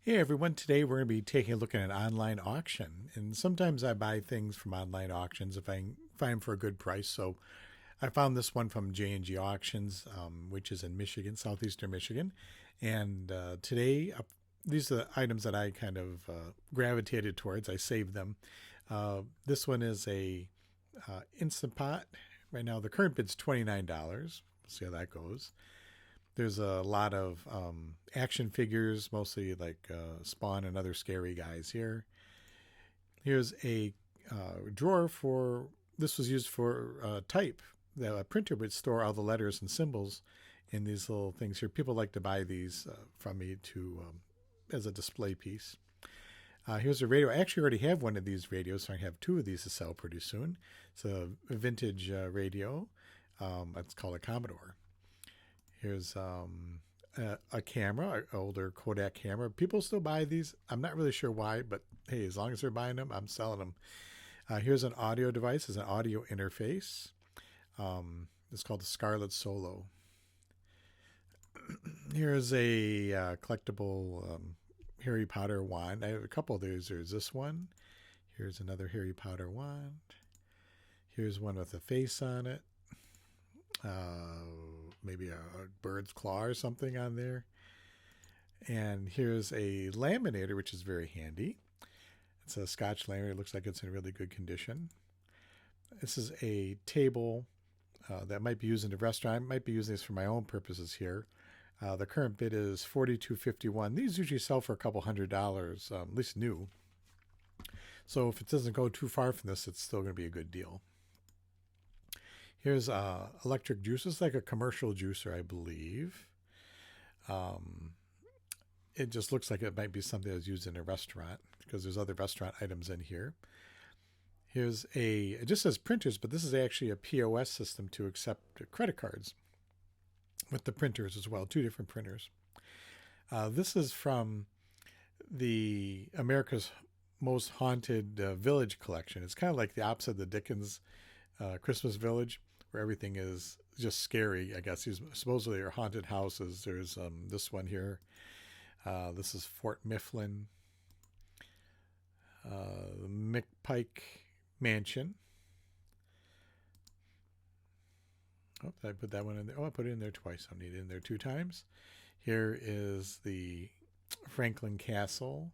Hey everyone, today we're going to be taking a look at an online auction. And sometimes I buy things from online auctions if I can find them for a good price. So I found this one from J&G Auctions, which is in Michigan, southeastern Michigan. And today, these are the items that I kind of gravitated towards. I saved them. This one is a Instant Pot. Right now, the current bid's $29. We'll see how that goes. There's a lot of action figures, mostly like Spawn and other scary guys here. Here's a drawer for, this was used for type. The printer would store all the letters and symbols in these little things here. People like to buy these from me to as a display piece. Here's a radio. I actually already have one of these radios, so I have two of these to sell pretty soon. It's a vintage radio. It's called a Commodore. Here's a camera, an older Kodak camera. People still buy these. I'm not really sure why, but hey, as long as they're buying them, I'm selling them. Here's an audio device. It's an audio interface. It's called the Scarlett Solo. Here's a collectible Harry Potter wand. I have a couple of these. There's this one. Here's another Harry Potter wand. Here's one with a face on it. Maybe a bird's claw or something on there. And here's a laminator, which is very handy. It's a Scotch laminator. It looks like it's in really good condition. This is a table that might be used in a restaurant. I might be using this for my own purposes here. The current bid is $42.51. These usually sell for a couple $100, at least new. So if it doesn't go too far from this, it's still going to be a good deal. Here's electric juice. It's like a commercial juicer, I believe. It just looks like it might be something that's used in a restaurant because there's other restaurant items in here. Here's it just says printers, but this is actually a POS system to accept credit cards with the printers as well, two different printers. This is from the America's Most Haunted Village collection. It's kind of like the opposite of the Dickens Christmas Village, where everything is just scary. I guess these supposedly are haunted houses. There's this one here. This is Fort Mifflin, the McPike Mansion. Oh, did I put that one in there? Oh, I put it in there twice. I need it in there two times. Here is the Franklin Castle,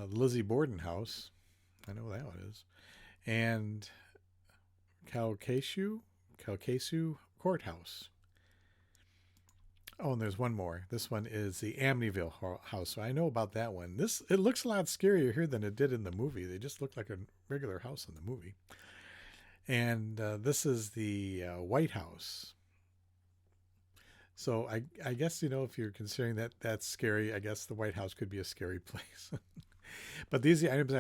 Lizzie Borden house. I know that one is. And Calcasieu Courthouse. Oh, and there's one more. This one is the Amityville house. So I know about that one. It looks a lot scarier here than it did in the movie. They just look like a regular house in the movie. And this is the White House. So I guess, if you're considering that that's scary, I guess the White House could be a scary place. But these are the items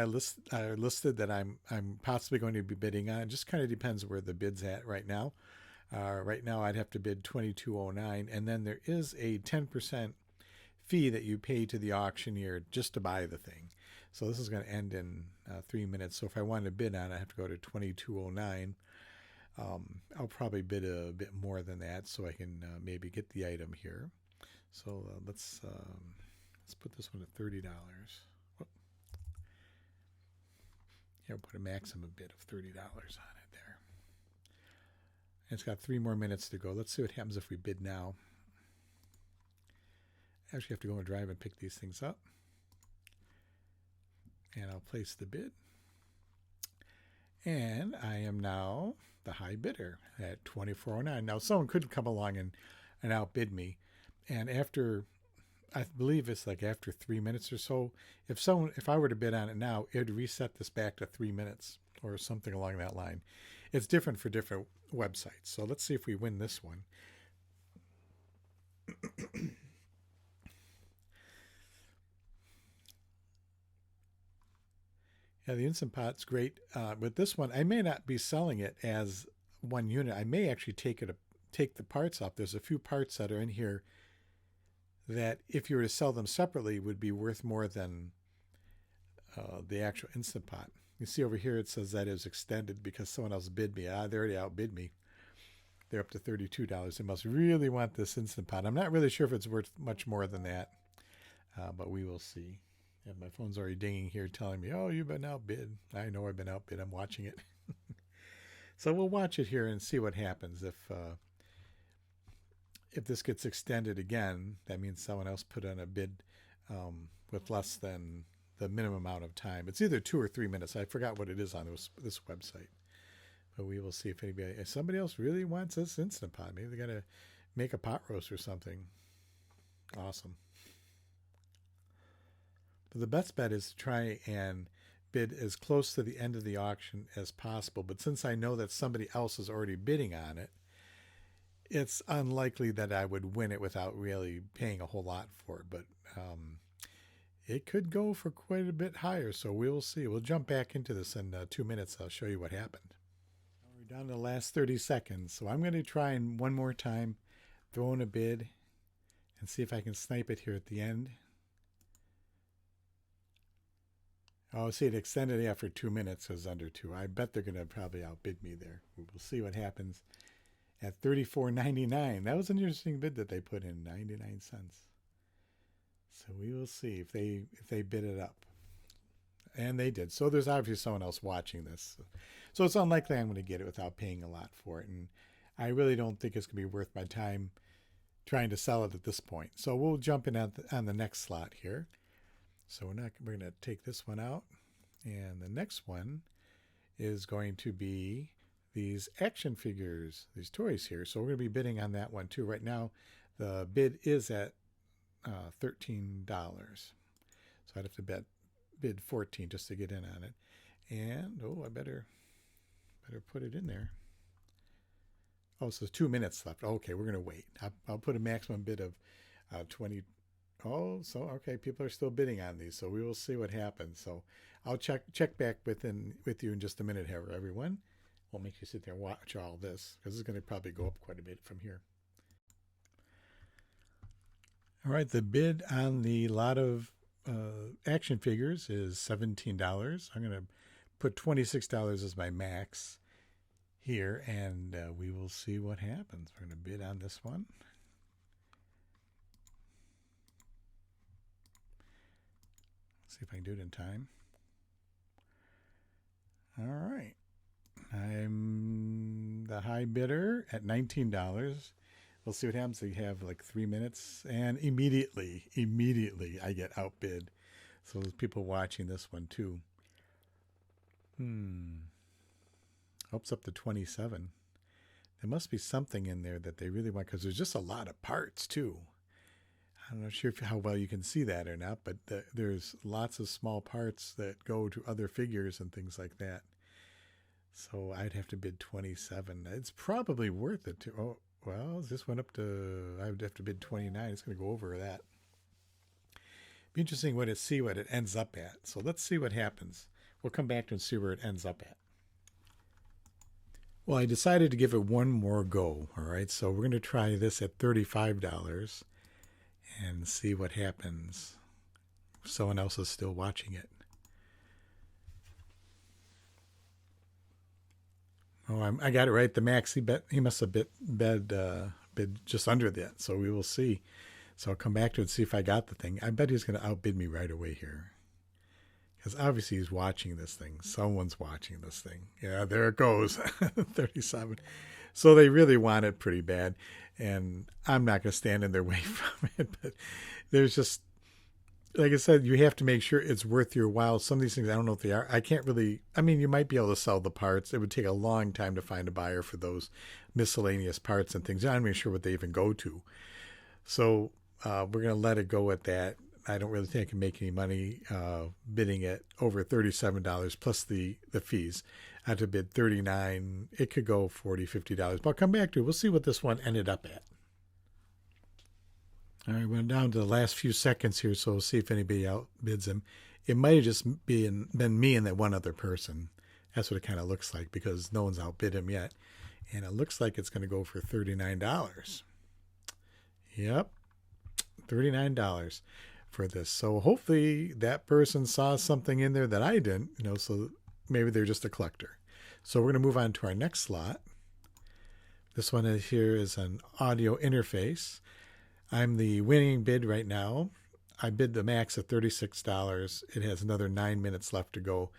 are listed that I'm possibly going to be bidding on. It just kind of depends where the bid's at right now. Right now, I'd have to bid $22.09, and then there is a 10% fee that you pay to the auctioneer just to buy the thing. So this is going to end in 3 minutes. So if I wanted to bid on it, I have to go to $22.09. I'll probably bid a bit more than that so I can maybe get the item here. So let's put this one at $30. Here, we'll put a maximum bid of $30 on it there. And it's got 3 more minutes to go. Let's see what happens if we bid now. I actually have to go and drive and pick these things up. And I'll place the bid. And I am now the high bidder at $24.09. Now, someone could come along and outbid me. And after, I believe it's like after 3 minutes or so, if I were to bid on it now, it would reset this back to 3 minutes or something along that line. It's different for different websites. So let's see if we win this one. Yeah, the Instant Pot's great. With this one, I may not be selling it as one unit. I may actually take the parts off. There's a few parts that are in here that if you were to sell them separately would be worth more than the actual Instant Pot. You see over here it says that is extended because someone else bid me. They already outbid me. They're up to $32. They must really want this Instant Pot. I'm not really sure if it's worth much more than that. but we will see. And my phone's already dinging here telling me, oh, you've been outbid. I know I've been outbid. I'm watching it. So we'll watch it here and see what happens. If this gets extended again, that means someone else put in a bid with less than the minimum amount of time. It's either 2 or 3 minutes. I forgot what it is on this website. But we will see if somebody else really wants this Instant Pot. Maybe they got to make a pot roast or something. Awesome. But the best bet is to try and bid as close to the end of the auction as possible. But since I know that somebody else is already bidding on it, it's unlikely that I would win it without really paying a whole lot for it. But it could go for quite a bit higher. So we will see. We'll jump back into this in 2 minutes. I'll show you what happened. We're down to the last 30 seconds. So I'm going to try and one more time throw in a bid and see if I can snipe it here at the end. Oh, see, it extended after 2 minutes. It was under 2. I bet they're going to probably outbid me there. We'll see what happens at $34.99. That was an interesting bid that they put in, 99 cents. So we will see if they bid it up. And they did. So there's obviously someone else watching this. So it's unlikely I'm going to get it without paying a lot for it. And I really don't think it's going to be worth my time trying to sell it at this point. So we'll jump in on the next slot here. So we're going to take this one out, and the next one is going to be these action figures, these toys here. So we're going to be bidding on that one too. Right now, the bid is at $13. So I'd have to bid 14 just to get in on it. And I better put it in there. Oh, so 2 minutes left. Okay, we're going to wait. I'll put a maximum bid of 20. Oh, so okay, people are still bidding on these, so we will see what happens. So I'll check back with you in just a minute here, everyone. We'll make you sit there and watch all this because it's going to probably go up quite a bit from here. All right, the bid on the lot of action figures is $17. I'm going to put $26 as my max here, and we will see what happens. We're going to bid on this one. See if I can do it in time. All right. I'm the high bidder at $19. We'll see what happens. So you have like 3 minutes, and immediately I get outbid. So there's people watching this one too. Hopes up to 27. There must be something in there that they really want, because there's just a lot of parts too. I'm not sure how well you can see that or not, but there's lots of small parts that go to other figures and things like that. So I'd have to bid 27. It's probably worth it too. Oh, well, this went up to, I would have to bid 29. It's going to go over that. Be interesting see what it ends up at. So let's see what happens. We'll come back to and see where it ends up at. Well, I decided to give it one more go. All right, so we're going to try this at $35. And see what happens. Someone else is still watching it. Oh, I got it right. The max he must have bid just under that. So we will see. So I'll come back to it and see if I got the thing. I bet he's going to outbid me right away here, because obviously he's watching this thing. Someone's watching this thing. Yeah, there it goes. 37. So they really want it pretty bad, and I'm not going to stand in their way from it. But there's just, like I said, you have to make sure it's worth your while. Some of these things, I don't know if they are. I can't really, I mean, you might be able to sell the parts. It would take a long time to find a buyer for those miscellaneous parts and things. I'm not even sure what they even go to. So we're going to let it go at that. I don't really think I can make any money bidding at over $37 plus the fees. I had to bid $39. It could go $40, $50. But I'll come back to it. We'll see what this one ended up at. All right, we're down to the last few seconds here, so we'll see if anybody outbids him. It might have just been me and that one other person. That's what it kind of looks like, because no one's outbid him yet. And it looks like it's going to go for $39. Yep, $39 for this. So hopefully that person saw something in there that I didn't, so maybe they're just a collector. So we're going to move on to our next slot. This one here is an audio interface. I'm the winning bid right now. I bid the max at $36. It has another 9 minutes left to go.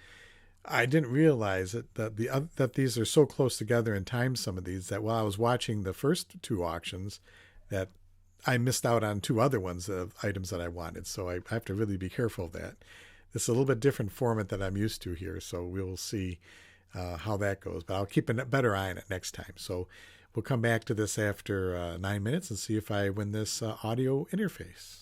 I didn't realize that these are so close together in time, some of these, that while I was watching the first two auctions, that I missed out on two other ones of items that I wanted. So I have to really be careful of that. It's a little bit different format that I'm used to here, so we'll see how that goes. But I'll keep a better eye on it next time. So we'll come back to this after 9 minutes and see if I win this audio interface.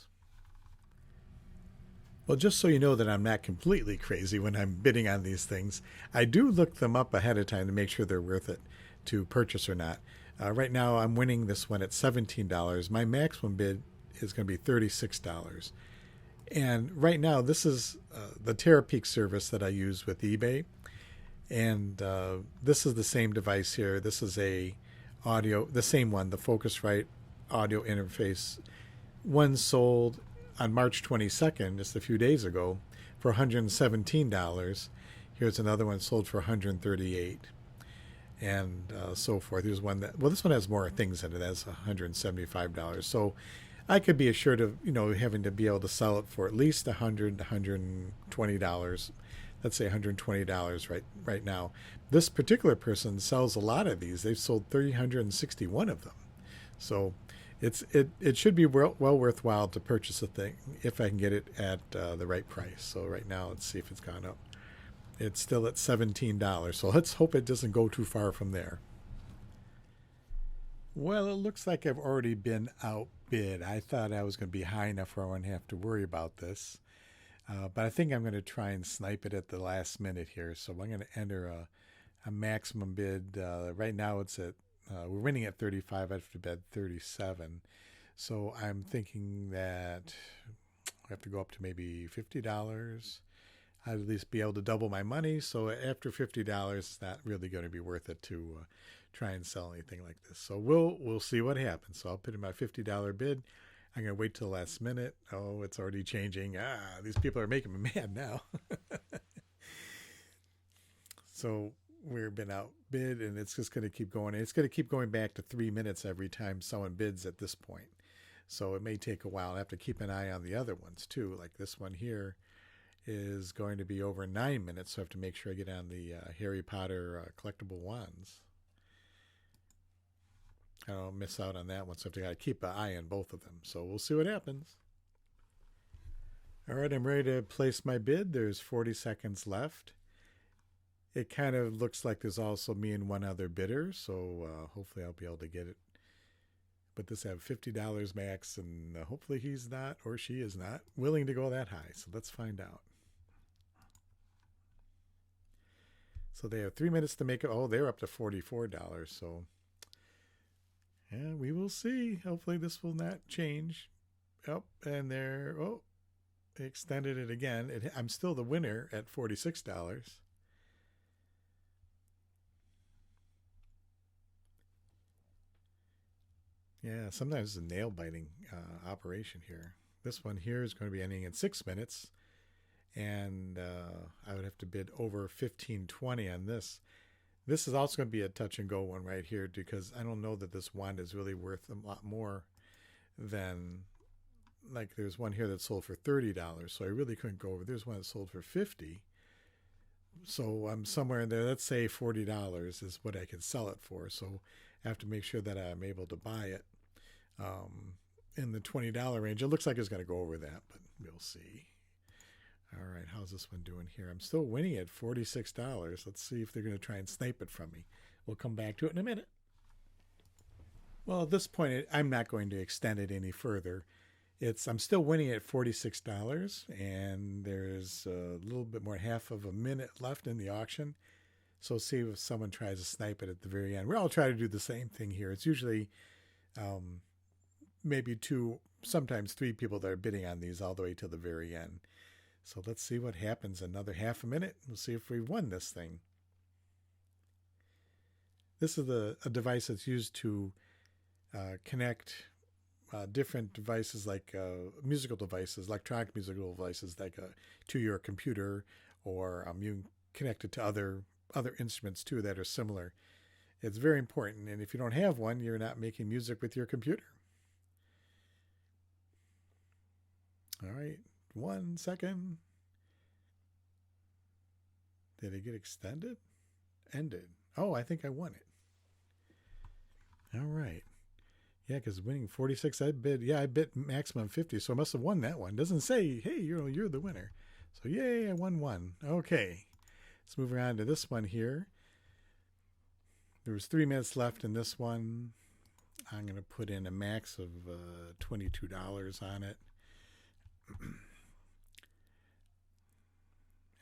Well, just so you know that I'm not completely crazy when I'm bidding on these things, I do look them up ahead of time to make sure they're worth it to purchase or not. Right now, I'm winning this one at $17. My maximum bid is going to be $36. And right now, this is the TerraPeak service that I use with eBay. And this is the same device here. This is the same one, the Focusrite audio interface. One sold on March 22nd, just a few days ago, for $117. Here's another one sold for $138, and so forth. Here's one this one has more things in it. That's $175. So I could be assured of, having to be able to sell it for at least $100, $120. Let's say $120 right now. This particular person sells a lot of these. They've sold 361 of them. So it should be well worthwhile to purchase a thing if I can get it at the right price. So right now, let's see if it's gone up. It's still at $17. So let's hope it doesn't go too far from there. Well, it looks like I've already been outbid. I thought I was going to be high enough where I wouldn't have to worry about this. But I think I'm going to try and snipe it at the last minute here. So I'm going to enter a maximum bid. Right now it's at we're winning at 35. I have to bid 37. So I'm thinking that I have to go up to maybe $50. I'd at least be able to double my money. So after $50, it's not really going to be worth it to try and sell anything like this. So we'll see what happens. So I'll put in my $50 bid. I'm going to wait till the last minute. Oh, it's already changing. These people are making me mad now. So we've been outbid, and it's just going to keep going. It's going to keep going back to 3 minutes every time someone bids at this point. So it may take a while. I have to keep an eye on the other ones too. Like this one here is going to be over 9 minutes. So I have to make sure I get on the Harry Potter collectible wands. I don't miss out on that one. So I have to keep an eye on both of them. So we'll see what happens. All right, I'm ready to place my bid. There's 40 seconds left. It kind of looks like there's also me and one other bidder, so hopefully I'll be able to get it. But this have $50 max, and hopefully he's not, or she is not, willing to go that high. So let's find out. So they have 3 minutes to make it. Oh, they're up to $44. So yeah, we will see. Hopefully this will not change. Oh, and they extended it again. I'm still the winner at $46. Yeah, sometimes it's a nail-biting operation here. This one here is going to be ending in 6 minutes, and I would have to bid over $15.20 on this. This is also going to be a touch-and-go one right here, because I don't know that this wand is really worth a lot more than, like, there's one here that sold for $30, so I really couldn't go over. There's one that sold for $50. So I'm somewhere in there. Let's say $40 is what I can sell it for. So I have to make sure that I'm able to buy it in the $20 range. It looks like it's going to go over that, but we'll see. All right, how's this one doing here? I'm still winning at $46. Let's see if they're going to try and snipe it from me. We'll come back to it in a minute. Well, at this point, I'm not going to extend it any further. I'm still winning at $46, and there's a little bit more, half of a minute left in the auction. So see if someone tries to snipe it at the very end. We'll all try to do the same thing here. It's usually maybe 2, sometimes 3 people that are bidding on these all the way to the very end. So let's see what happens. Another half a minute. We'll see if we've won this thing. This is a device that's used to connect different devices, like musical devices, electronic musical devices, like to your computer, or you can connect it to other instruments too that are similar. It's very important, and if you don't have one, you're not making music with your computer. All right, 1 second. Did it get extended? Ended. Oh, I think I won it. All right. Yeah, because winning 46, I bid. Yeah, I bid maximum 50, so I must have won that one. Doesn't say, hey, you're the winner. So yay, I won one. Okay, let's move on to this one here. There was 3 minutes left in this one. I'm going to put in a max of $22 on it.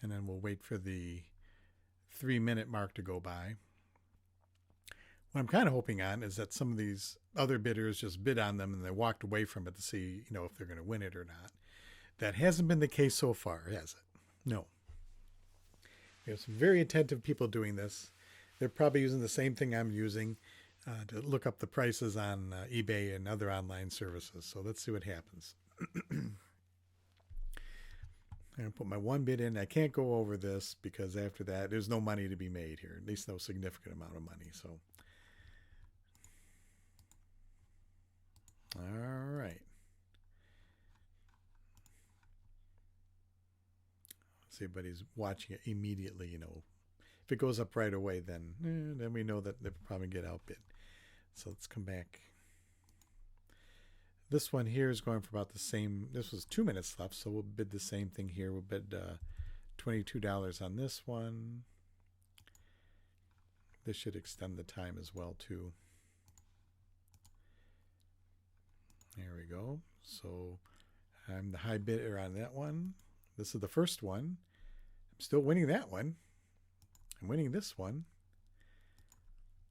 And then we'll wait for the 3-minute mark to go by. What I'm kind of hoping on is that some of these other bidders just bid on them and they walked away from it to see, if they're going to win it or not. That hasn't been the case so far, has it? No. We have some very attentive people doing this. They're probably using the same thing I'm using to look up the prices on eBay and other online services. So let's see what happens. I'm going to put my one bid in. I can't go over this because after that, there's no money to be made here, at least no significant amount of money. So, all right. See, everybody's watching it immediately, If it goes up right away, then we know that they'll probably get outbid. So let's come back. This one here is going for about the same. This was 2 minutes left, so we'll bid the same thing here. We'll bid $22 on this one. This should extend the time as well, too. There we go. So I'm the high bidder on that one. This is the first one. I'm still winning that one. I'm winning this one.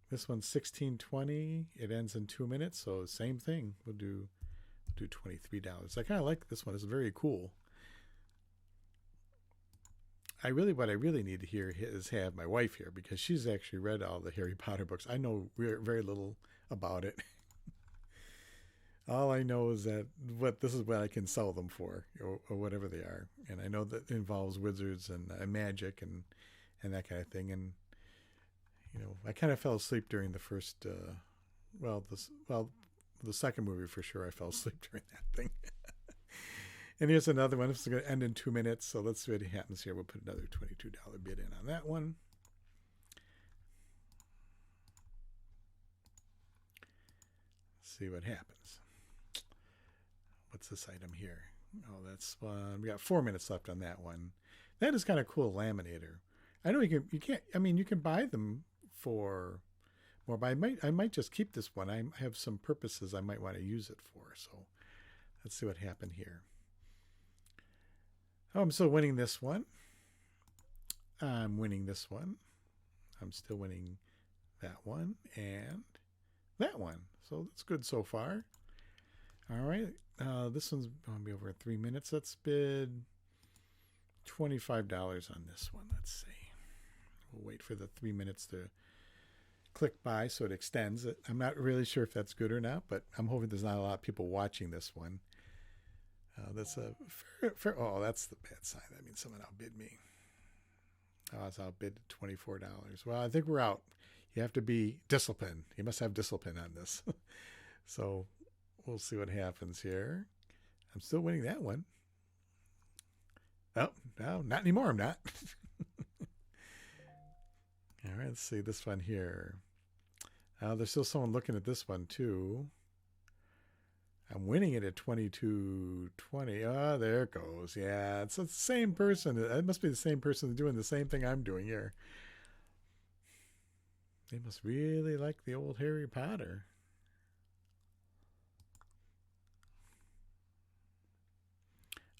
This one's $16.20. It ends in 2 minutes, so same thing. We'll do $23. I kind of like this one. It's very cool. What I really need to hear is have my wife here because she's actually read all the Harry Potter books. I know very little about it. All I know is that this is what I can sell them for, or whatever they are, and I know that involves wizards and magic and that kind of thing. And I kind of fell asleep during the first, the second movie for sure. I fell asleep during that thing. And here's another one. This is going to end in 2 minutes, so let's see what happens here. We'll put another $22 bid in on that one. See what happens. What's this item here? Oh, that's one. We got 4 minutes left on that one. That is kind of cool laminator. I know you can buy them for more, but I might just keep this one. I have some purposes I might want to use it for. So let's see what happened here. Oh, I'm still winning this one. I'm winning this one. I'm still winning that one and that one. So that's good so far. All right. This one's going to be over 3 minutes. Let's bid $25 on this one. Let's see. We'll wait for the 3 minutes to click by so it extends it. I'm not really sure if that's good or not, but I'm hoping there's not a lot of people watching this one. That's a fair. Oh, that's the bad sign. That means someone outbid me. I was outbid $24. Well, I think we're out. You have to be disciplined. You must have discipline on this. So we'll see what happens here. I'm still winning that one. Oh, no, not anymore. I'm not. All right, let's see this one here. There's still someone looking at this one too. I'm winning it at $22.20. Oh, there it goes. Yeah, it's the same person. It must be the same person doing the same thing I'm doing here. They must really like the old Harry Potter.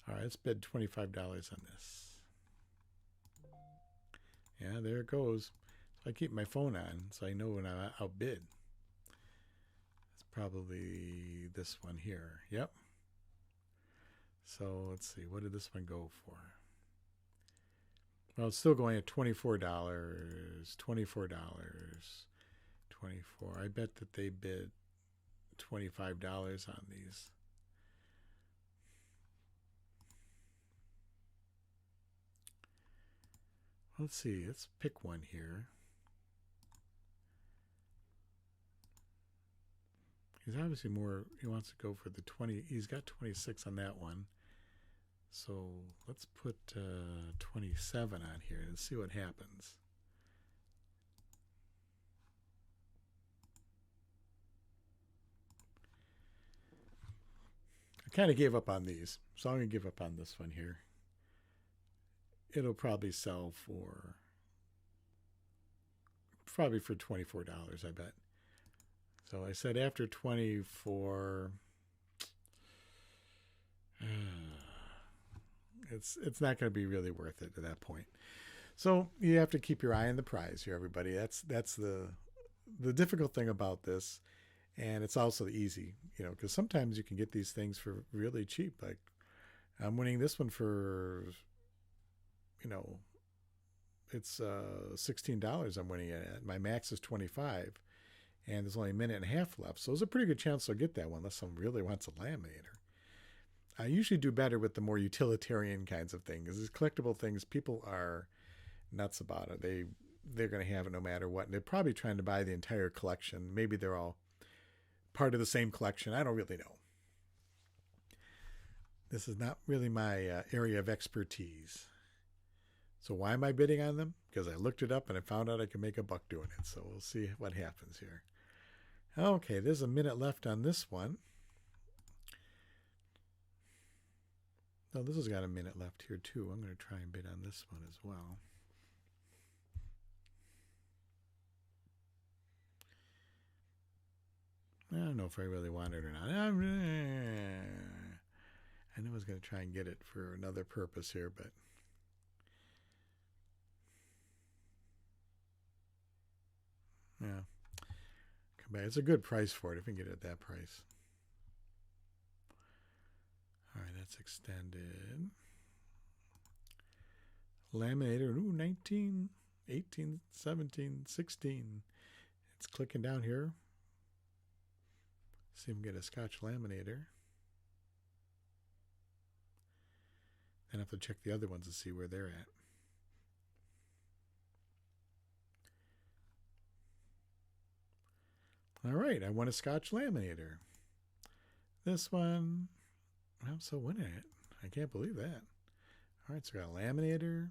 All right, let's bid $25 on this. Yeah, there it goes. So I keep my phone on so I know when I outbid. Probably this one here. Yep. So let's see. What did this one go for? Well, it's still going at $24. $24. I bet that they bid $25 on these. Let's see. Let's pick one here. He's obviously more, he wants to go for the 20. He's got 26 on that one. So let's put 27 on here and see what happens. I kind of gave up on these, so I'm going to give up on this one here. It'll probably sell for $24, I bet. So I said after 24, it's not going to be really worth it at that point. So you have to keep your eye on the prize here, everybody. That's the difficult thing about this, and it's also easy, because sometimes you can get these things for really cheap. Like I'm winning this one for, it's $16 I'm winning it at. My max is 25, and there's only a minute and a half left. So there's a pretty good chance I'll get that one unless someone really wants a laminator. I usually do better with the more utilitarian kinds of things. These collectible things, people are nuts about it. They're going to have it no matter what. And they're probably trying to buy the entire collection. Maybe they're all part of the same collection. I don't really know. This is not really my area of expertise. So why am I bidding on them? Because I looked it up and I found out I can make a buck doing it. So we'll see what happens here. Okay, there's a minute left on this one. No, this has got a minute left here too. I'm going to try and bid on this one as well. I don't know if I really want it or not. I knew I was going to try and get it for another purpose here, but yeah. Come back. It's a good price for it if we can get it at that price. All right, that's extended. Laminator, 19, 18, 17, 16. It's clicking down here. See if we can get a Scotch laminator. Then I have to check the other ones to see where they're at. All right, I won a Scotch laminator. This one, I'm so winning it. I can't believe that. All right, so I got a laminator.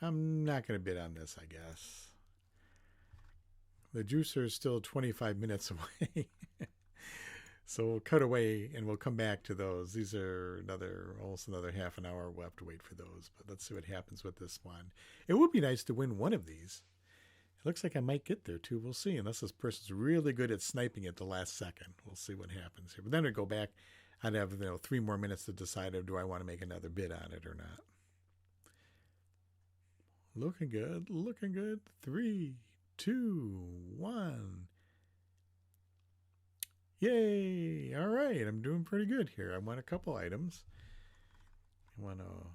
I'm not going to bid on this, I guess. The juicer is still 25 minutes away. So we'll cut away and we'll come back to those. These are almost another half an hour. We'll have to wait for those. But let's see what happens with this one. It would be nice to win one of these. It looks like I might get there too. We'll see. Unless this person's really good at sniping at the last second. We'll see what happens here. But then I'd go back. I'd have 3 more minutes to decide do I want to make another bid on it or not. Looking good. Looking good. 3, 2, 1. Yay! All right, I'm doing pretty good here. I won a couple items. I won a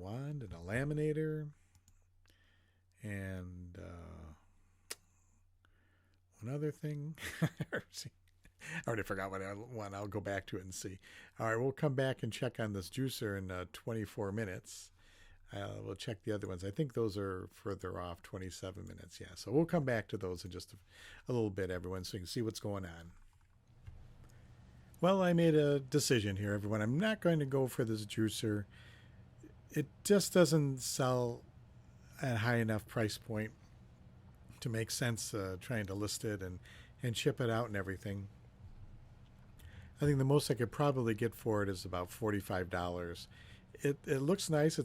wand and a laminator, and one other thing. I already forgot what I won. I'll go back to it and see. All right, we'll come back and check on this juicer in 24 minutes. We'll check the other ones. I think those are further off, 27 minutes. Yeah, so we'll come back to those in just a little bit, everyone, so you can see what's going on. Well, I made a decision here, everyone. I'm not going to go for this juicer. It just doesn't sell at a high enough price point to make sense trying to list it and ship it out and everything. I think the most I could probably get for it is about $45. It looks nice.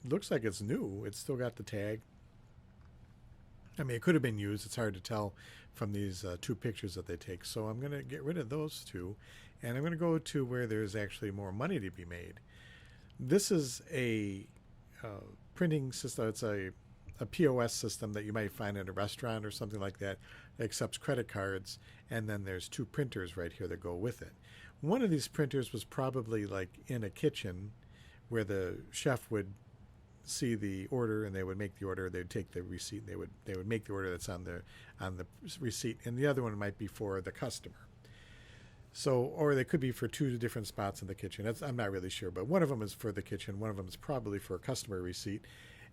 Looks like it's new. It's still got the tag. I mean, it could have been used. It's hard to tell from these 2 pictures that they take. So I'm going to get rid of those 2. And I'm going to go to where there's actually more money to be made. This is a printing system. It's a POS system that you might find at a restaurant or something like that. It accepts credit cards. And then there's 2 printers right here that go with it. One of these printers was probably like in a kitchen where the chef would see the order and they would make the order. They'd take the receipt and they would make the order that's on the receipt, and the other one might be for the customer. So, or they could be for 2 different spots in the kitchen. I'm not really sure, but one of them is for the kitchen. One of them is probably for a customer receipt.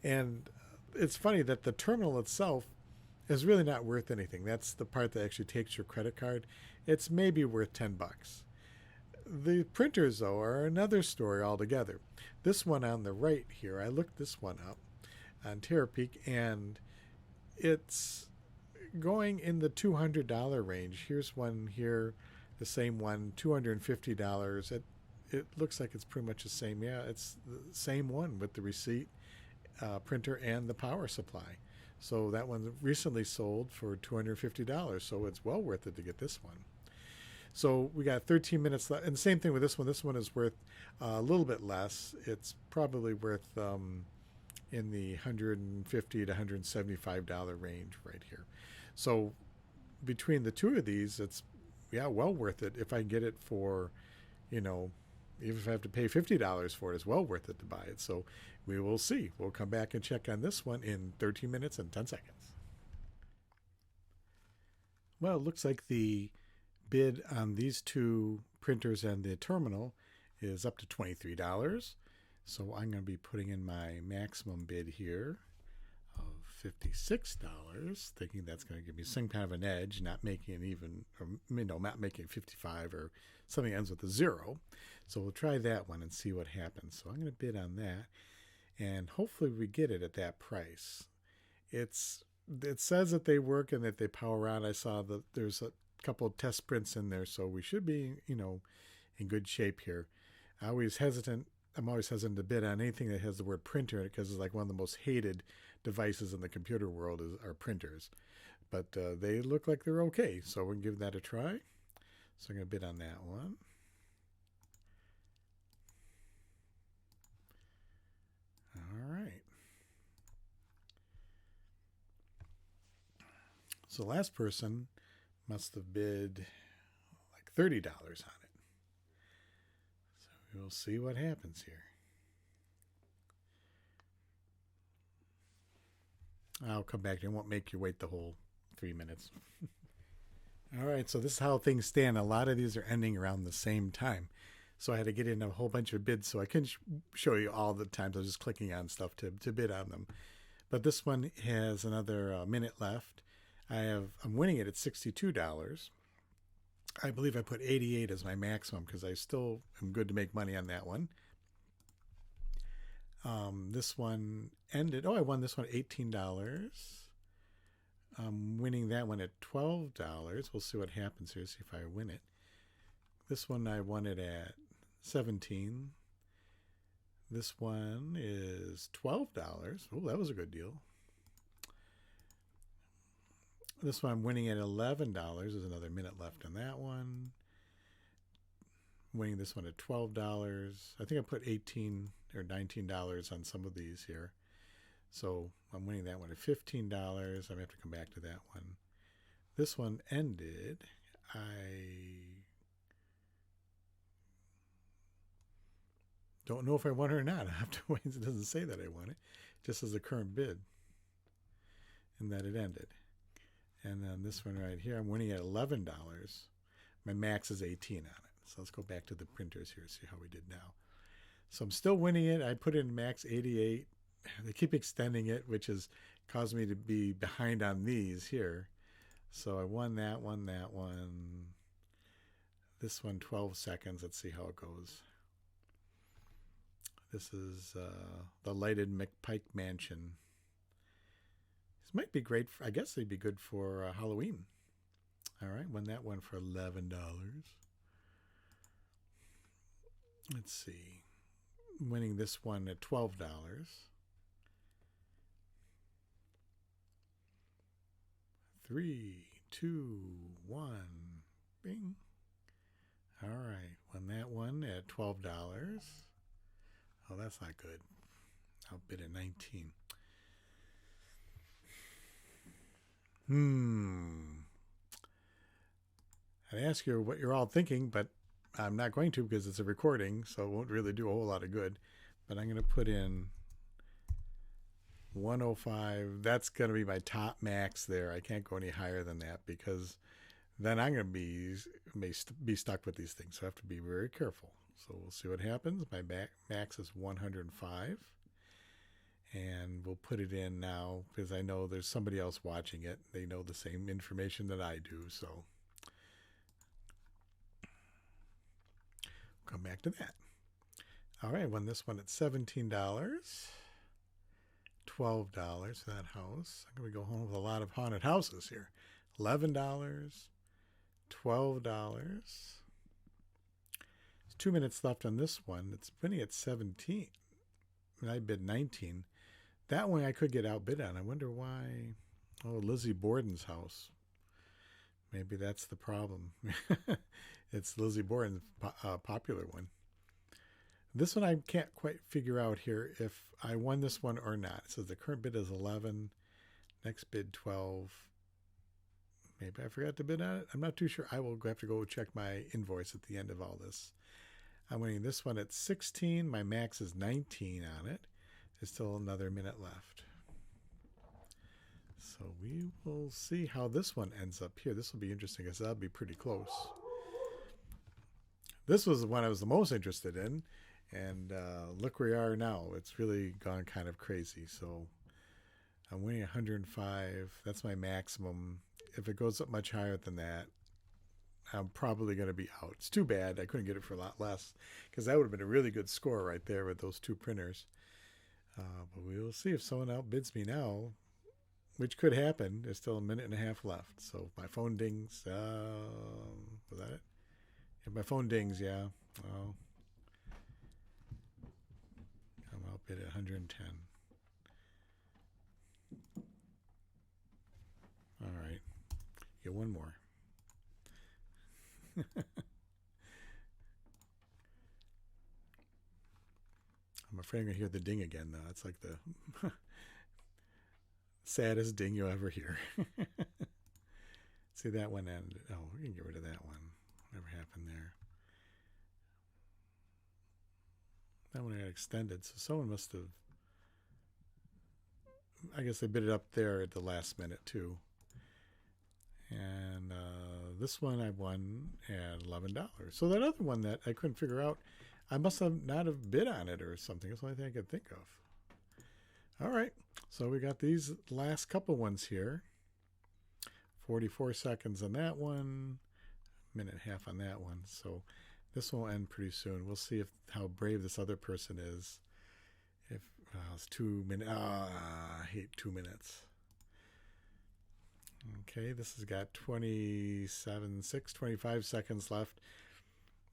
And it's funny that the terminal itself is really not worth anything. That's the part that actually takes your credit card. It's maybe worth $10. The printers, though, are another story altogether. This one on the right here, I looked this one up on Terapeak, and it's going in the $200 range. Here's one here, the same one, $250. It looks like it's pretty much the same. Yeah, it's the same one with the receipt, printer, and the power supply. So that one recently sold for $250. So it's well worth it to get this one. So we got 13 minutes left. And the same thing with this one. This one is worth a little bit less. It's probably worth in the $150 to $175 range right here. So between the two of these, it's, yeah, well worth it. If I get it for, even if I have to pay $50 for it, it's well worth it to buy it. So we will see. We'll come back and check on this one in 13 minutes and 10 seconds. Well, it looks like the bid on these two printers and the terminal is up to $23. So I'm going to be putting in my maximum bid here of $56, thinking that's going to give me some kind of an edge, not making it even, or not making it 55 or something ends with a 0. So we'll try that one and see what happens. So I'm going to bid on that, and hopefully we get it at that price. It says that they work and that they power on. I saw that there's a couple of test prints in there, so we should be, in good shape here. I'm always hesitant to bid on anything that has the word printer in it, because it's like one of the most hated devices in the computer world are printers. But they look like they're okay, so we can give that a try. So I'm going to bid on that one. All right. So the last person must have bid like $30 on it. So we'll see what happens here. I'll come back. I won't make you wait the whole 3 minutes. All right, so this is how things stand. A lot of these are ending around the same time. So I had to get in a whole bunch of bids so I can show you all the times I was just clicking on stuff to bid on them. But this one has another minute left. I'm winning it at $62. I believe I put 88 as my maximum because I still am good to make money on that one. This one ended. Oh, I won this one at $18. I'm winning that one at $12. We'll see what happens here. See if I win it. This one I won it at $17. This one is $12. Oh, that was a good deal. This one I'm winning at $11. There's another minute left on that one. Winning this one at $12. I think I put $18 or $19 on some of these here. So I'm winning that one at $15. I'm going to have to come back to that one. This one ended. I don't know if I won it or not. I have to wait. It doesn't say that I won it. It just says the current bid and that it ended. And then this one right here, I'm winning at $11. My max is 18 on it. So let's go back to the printers here and see how we did now. So I'm still winning it. I put in max 88. They keep extending it, which has caused me to be behind on these here. So I won that one, that one. This one, 12 seconds. Let's see how it goes. This is the lighted McPike Mansion. This might be great. I guess they'd be good for Halloween. All right, won that one for $11. Let's see. Winning this one at $12. 3, 2, 1, bing. All right, won that one at $12. Oh, that's not good. I'll bid at 19. I'd ask you what you're all thinking, but I'm not going to because it's a recording, so it won't really do a whole lot of good. But I'm going to put in 105. That's going to be my top max there. I can't go any higher than that because then I'm going to be stuck with these things. So I have to be very careful. So we'll see what happens. My max is 105. And we'll put it in now because I know there's somebody else watching it. They know the same information that I do. So come back to that. All right, I won this one at $17. $12 for that house. I'm going to go home with a lot of haunted houses here. $11. $12. There's 2 minutes left on this one. It's winning at 17. And I bid 19. That one I could get outbid on. I wonder why. Oh, Lizzie Borden's house. Maybe that's the problem. It's Lizzie Borden's popular one. This one I can't quite figure out here if I won this one or not. It says the current bid is 11. Next bid 12. Maybe I forgot to bid on it. I'm not too sure. I will have to go check my invoice at the end of all this. I'm winning this one at 16. My max is 19 on it. There's still another minute left. So we will see how this one ends up here. This will be interesting because that'll be pretty close. This was the one I was the most interested in. And look where we are now. It's really gone kind of crazy. So I'm winning 105. That's my maximum. If it goes up much higher than that, I'm probably going to be out. It's too bad I couldn't get it for a lot less, because that would have been a really good score right there with those two printers. But we will see if someone outbids me now, which could happen. There's still a minute and a half left. So if my phone dings. Was that it? If my phone dings, yeah. Oh. I'm outbid at 110. All right. Get one more. I'm afraid I'm going to hear the ding again, though. It's like the saddest ding you'll ever hear. See, that one ended. Oh, we can get rid of that one. Whatever happened there. That one got extended, so someone must have... I guess they bid it up there at the last minute, too. And this one I won at $11. So that other one that I couldn't figure out, I must have not have bid on it or something. That's the only thing I could think of. All right. So we got these last couple ones here. 44 seconds on that one. Minute and a half on that one. So this will end pretty soon. We'll see how brave this other person is. If it's 2 minutes. I hate 2 minutes. Okay, this has got 25 seconds left.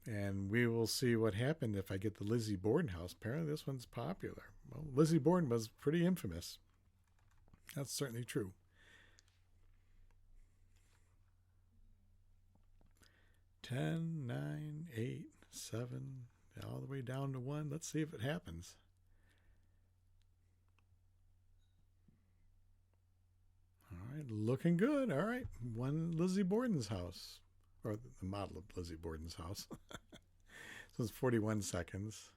And we will see what happened if I get the Lizzie Borden house. Apparently this one's popular. Well, Lizzie Borden was pretty infamous. That's certainly true. 10, 9, 8, 7, all the way down to 1. Let's see if it happens. All right, looking good. All right, one Lizzie Borden's house, or the model of Lizzie Borden's house. So it's 41 seconds.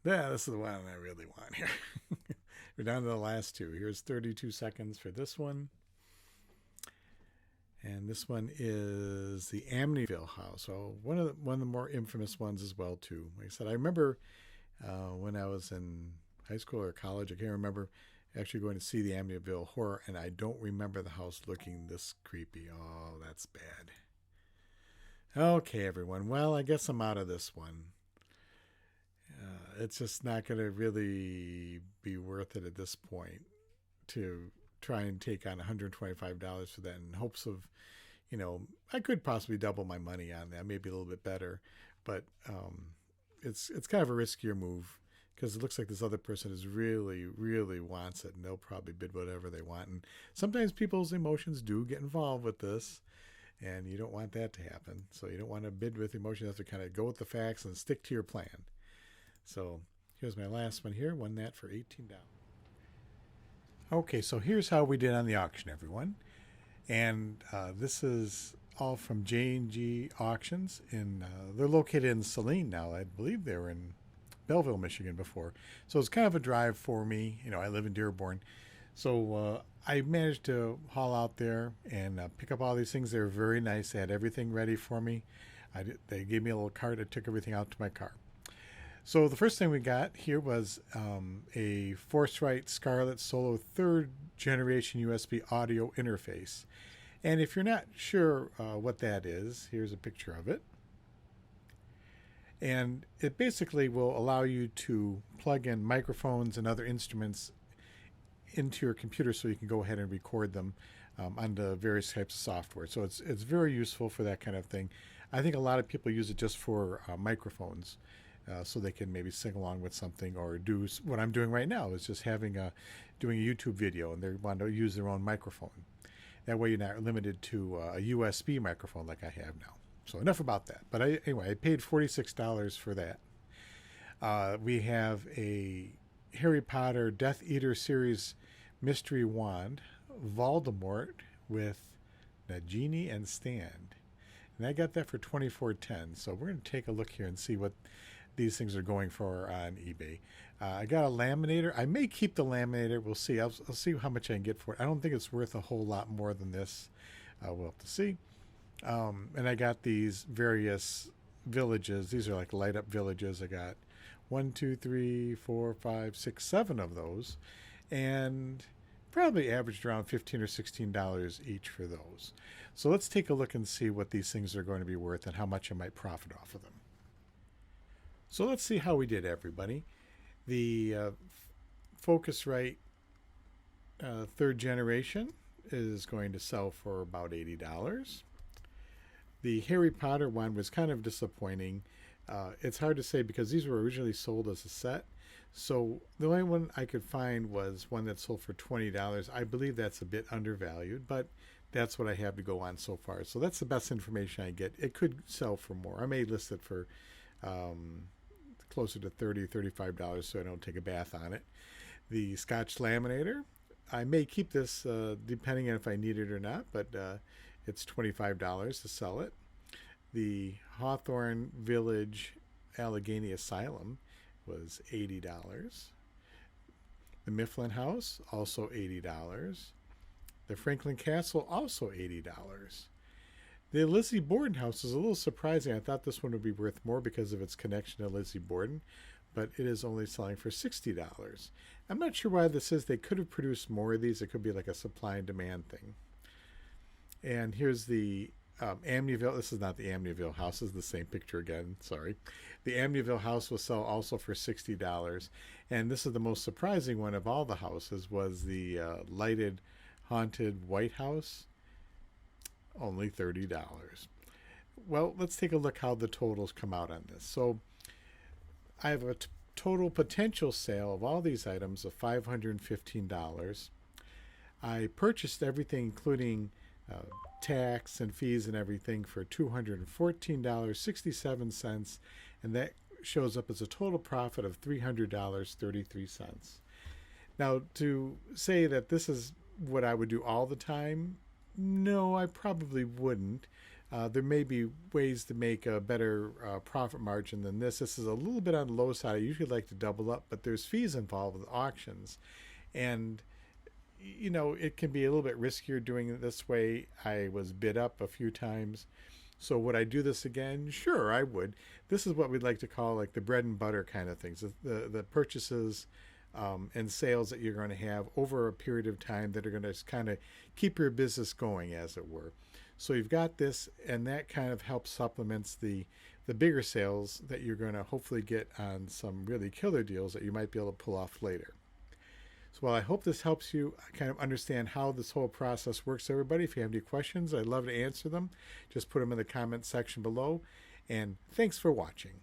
Yeah, this is the one I really want here. We're down to the last two. Here's 32 seconds for this one. And this one is the Amityville house. So one of the more infamous ones as well, too. Like I said, I remember when I was in high school or college, I can't remember actually going to see the Amityville horror, and I don't remember the house looking this creepy. Oh, that's bad. Okay, everyone. Well, I guess I'm out of this one. It's just not going to really be worth it at this point to try and take on $125 for that in hopes of, I could possibly double my money on that, maybe a little bit better, but it's kind of a riskier move because it looks like this other person is really, really wants it, and they'll probably bid whatever they want. And sometimes people's emotions do get involved with this, and you don't want that to happen. So you don't want to bid with emotions. You have to kind of go with the facts and stick to your plan. So here's my last one here. Won that for $18. Okay, so here's how we did on the auction, everyone. And this is all from J&G Auctions. They're located in Saline now. I believe they were in Belleville, Michigan before. So it's kind of a drive for me. I live in Dearborn. So I managed to haul out there and pick up all these things. They were very nice. They had everything ready for me. They gave me a little cart. I took everything out to my car. So the first thing we got here was a Focusrite Scarlett Solo 3rd generation USB audio interface. And if you're not sure what that is, here's a picture of it. And it basically will allow you to plug in microphones and other instruments into your computer so you can go ahead and record them on the various types of software. So it's very useful for that kind of thing. I think a lot of people use it just for microphones, so they can maybe sing along with something, or do what I'm doing right now is just doing a YouTube video, and they want to use their own microphone. That way you're not limited to a USB microphone like I have now. So enough about that. But anyway, I paid $46 for that. We have a Harry Potter Death Eater series mystery wand, Voldemort with Nagini and stand. And I got that for $24.10. So we're going to take a look here and see what these things are going for on eBay. I got a laminator. I may keep the laminator. We'll see. I'll see how much I can get for it. I don't think it's worth a whole lot more than this. We'll have to see. And I got these various villages. These are like light up villages. I got 1, 2, 3, 4, 5, 6, 7 of those, and probably averaged around $15 or $16 each for those. So let's take a look and see what these things are going to be worth and how much I might profit off of them. So let's see how we did, everybody. The Focusrite third generation is going to sell for about $80. The Harry Potter one was kind of disappointing. It's hard to say because these were originally sold as a set. So the only one I could find was one that sold for $20. I believe that's a bit undervalued, but that's what I have to go on so far. So that's the best information I get. It could sell for more. I may list it for closer to $30, $35 so I don't take a bath on it. The Scotch laminator, I may keep this depending on if I need it or not, but it's $25 to sell it. The Hawthorne Village Allegheny Asylum was $80. The Mifflin House, also $80. The Franklin Castle, also $80. The Lizzie Borden house is a little surprising. I thought this one would be worth more because of its connection to Lizzie Borden, but it is only selling for $60. I'm not sure why this is. They could have produced more of these. It could be like a supply and demand thing. And here's the Amityville. This is not the Amityville house. This is the same picture again. Sorry. The Amityville house will sell also for $60. And this is the most surprising one of all the houses, was the lighted haunted White House. Only $30. Well, let's take a look how the totals come out on this. So I have a total potential sale of all these items of $515. I purchased everything, including tax and fees and everything, for $214.67, and that shows up as a total profit of $300.33. Now, to say that this is what I would do all the time, no, I probably wouldn't. There may be ways to make a better profit margin than this. This is a little bit on the low side. I usually like to double up, but there's fees involved with auctions. And, you know, it can be a little bit riskier doing it this way. I was bid up a few times. So would I do this again? Sure, I would. This is what we'd like to call like the bread and butter kind of things. The purchases and sales that you're going to have over a period of time that are going to kind of keep your business going, as it were. So you've got this, and that kind of helps supplements the bigger sales that you're going to hopefully get on some really killer deals that you might be able to pull off later. So, well, I hope this helps you kind of understand how this whole process works, everybody. If you have any questions, I'd love to answer them. Just put them in the comment section below. And thanks for watching.